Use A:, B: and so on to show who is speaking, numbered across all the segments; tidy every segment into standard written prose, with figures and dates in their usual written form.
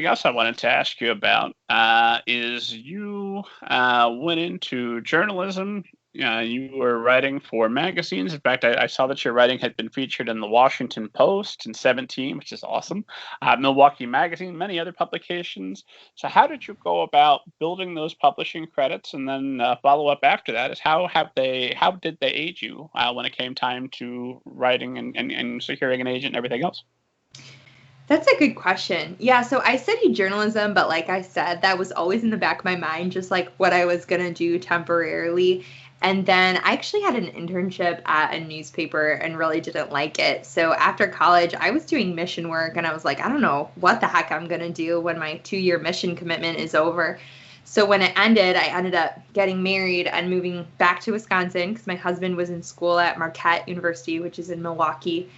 A: else I wanted to ask you about is you went into journalism. You were writing for magazines. In fact, I saw that your writing had been featured in the Washington Post in 17, which is awesome. Milwaukee Magazine, many other publications. So, how did you go about building those publishing credits? And then follow up after that is how did they aid you when it came time to writing and securing an agent and everything else?
B: That's a good question. Yeah, so I studied journalism, but like I said, that was always in the back of my mind, just like what I was going to do temporarily. And then I actually had an internship at a newspaper and really didn't like it. So after college, I was doing mission work and I was like, I don't know what the heck I'm going to do when my 2-year mission commitment is over. So when it ended, I ended up getting married and moving back to Wisconsin because my husband was in school at Marquette University, which is in Milwaukee.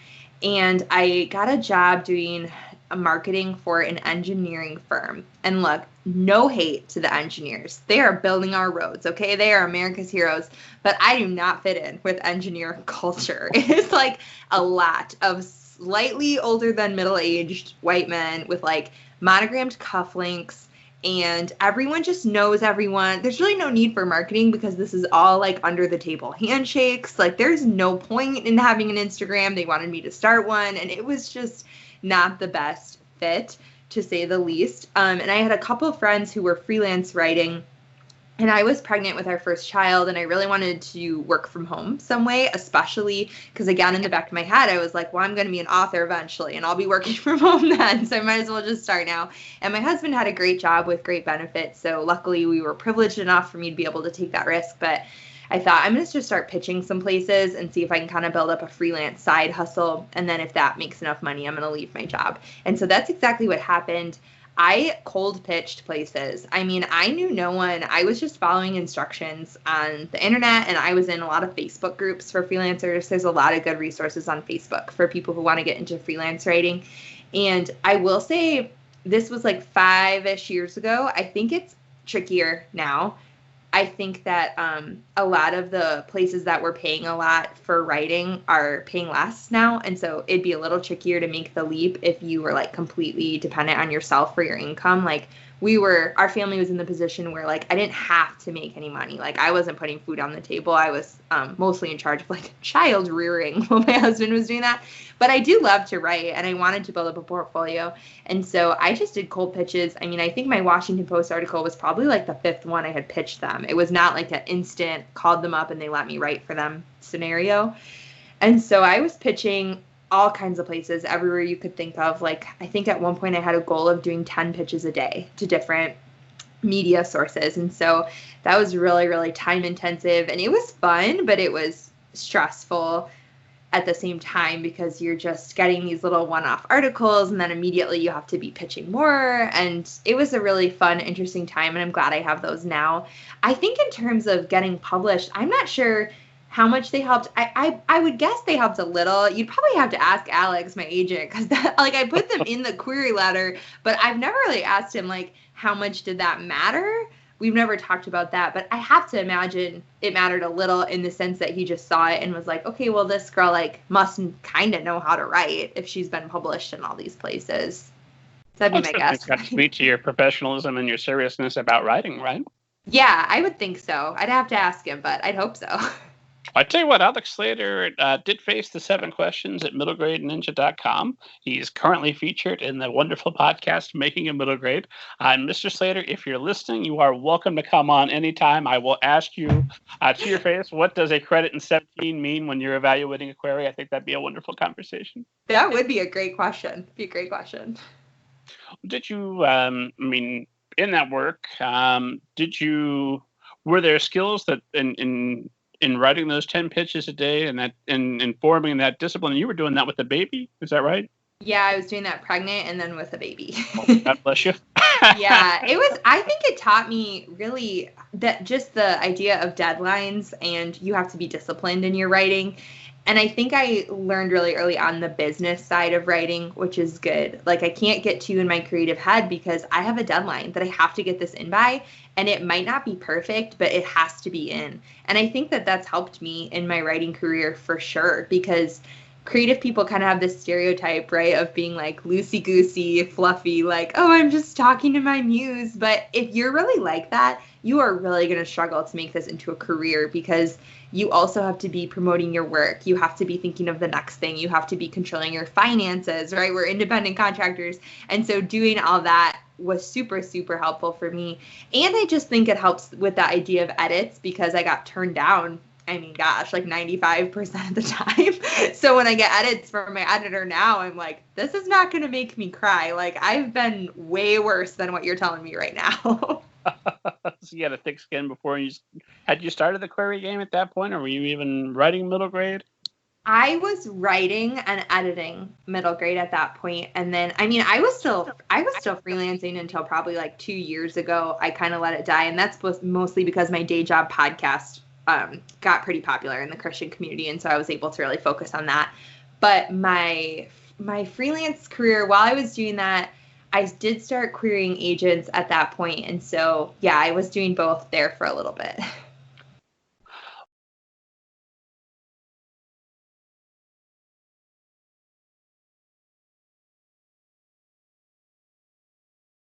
B: And I got a job doing marketing for an engineering firm. And look, no hate to the engineers. They are building our roads, okay? They are America's heroes. But I do not fit in with engineer culture. It is like a lot of slightly older than middle-aged white men with like monogrammed cufflinks. And everyone just knows everyone. There's really no need for marketing because this is all like under the table handshakes. Like there's no point in having an Instagram. They wanted me to start one and it was just not the best fit to say the least. And I had a couple of friends who were freelance writing and I was pregnant with our first child and I really wanted to work from home some way, especially because again, in the back of my head, I was like, well, I'm going to be an author eventually and I'll be working from home then. So I might as well just start now. And my husband had a great job with great benefits. So luckily we were privileged enough for me to be able to take that risk. But I thought I'm going to just start pitching some places and see if I can kind of build up a freelance side hustle. And then if that makes enough money, I'm going to leave my job. And so that's exactly what happened. I cold pitched places. I mean, I knew no one. I was just following instructions on the internet, and I was in a lot of Facebook groups for freelancers. There's a lot of good resources on Facebook for people who want to get into freelance writing. And I will say this was like 5-ish years ago. I think it's trickier now. I think that a lot of the places that were paying a lot for writing are paying less now. And so it'd be a little trickier to make the leap if you were like completely dependent on yourself for your income. Like our family was in the position where like I didn't have to make any money. Like I wasn't putting food on the table. I was mostly in charge of like child rearing while my husband was doing that. But I do love to write and I wanted to build up a portfolio. And so I just did cold pitches. I mean, I think my Washington Post article was probably like the 5th one I had pitched them. It was not like an instant called them up and they let me write for them scenario. And so I was pitching all kinds of places, everywhere you could think of. Like, I think at one point I had a goal of doing 10 pitches a day to different media sources. And so that was really, really time intensive. And it was fun, but it was stressful at the same time because you're just getting these little one-off articles and then immediately you have to be pitching more. And it was a really fun, interesting time. And I'm glad I have those now. I think in terms of getting published, I'm not sure how much they helped. I would guess they helped a little. You'd probably have to ask Alex, my agent, because like I put them in the query letter, but I've never really asked him like how much did that matter. We've never talked about that, but I have to imagine it mattered a little in the sense that he just saw it and was like, okay, well, this girl like must kind of know how to write if she's been published in all these places. That'd be my guess.
A: It's got to speak to your professionalism and your seriousness about writing, right?
B: Yeah, I would think so. I'd have to ask him, but I'd hope so.
A: I tell you what, Alex Slater did face the 7 questions at middlegradeninja.com. He's currently featured in the wonderful podcast, Making a Middle Grade. And Mr. Slater, if you're listening, you are welcome to come on anytime. I will ask you to your face, what does a credit in 17 mean when you're evaluating a query? I think that'd be a wonderful conversation.
B: That would be a great question. Be a great question.
A: Did you, in that work, were there skills that in writing those 10 pitches a day and that in forming that discipline, you were doing that with the baby, is that right?
B: Yeah, I was doing that pregnant and then with a baby.
A: Oh, God bless you.
B: Yeah, I think it taught me really that just the idea of deadlines and you have to be disciplined in your writing. And I think I learned really early on the business side of writing, which is good. Like I can't get too in my creative head because I have a deadline that I have to get this in by. And it might not be perfect, but it has to be in. And I think that that's helped me in my writing career for sure, because creative people kind of have this stereotype, right, of being like loosey-goosey, fluffy, like, oh, I'm just talking to my muse. But if you're really like that, you are really going to struggle to make this into a career, because you also have to be promoting your work. You have to be thinking of the next thing. You have to be controlling your finances, right? We're independent contractors. And so doing all that was super, super helpful for me. And I just think it helps with the idea of edits, because I got turned down, I mean, gosh, like 95% of the time. So when I get edits from my editor now, I'm like, this is not going to make me cry. Like, I've been way worse than what you're telling me right now.
A: So you had a thick skin before had you started the query game at that point, or were you even writing middle grade?
B: I was writing and editing middle grade at that point. And then, I mean, I was still freelancing until probably like 2 years ago. I kind of let it die. And that's mostly because my day job podcast got pretty popular in the Christian community. And so I was able to really focus on that. But my freelance career, while I was doing that, I did start querying agents at that point. And so, yeah, I was doing both there for a little bit.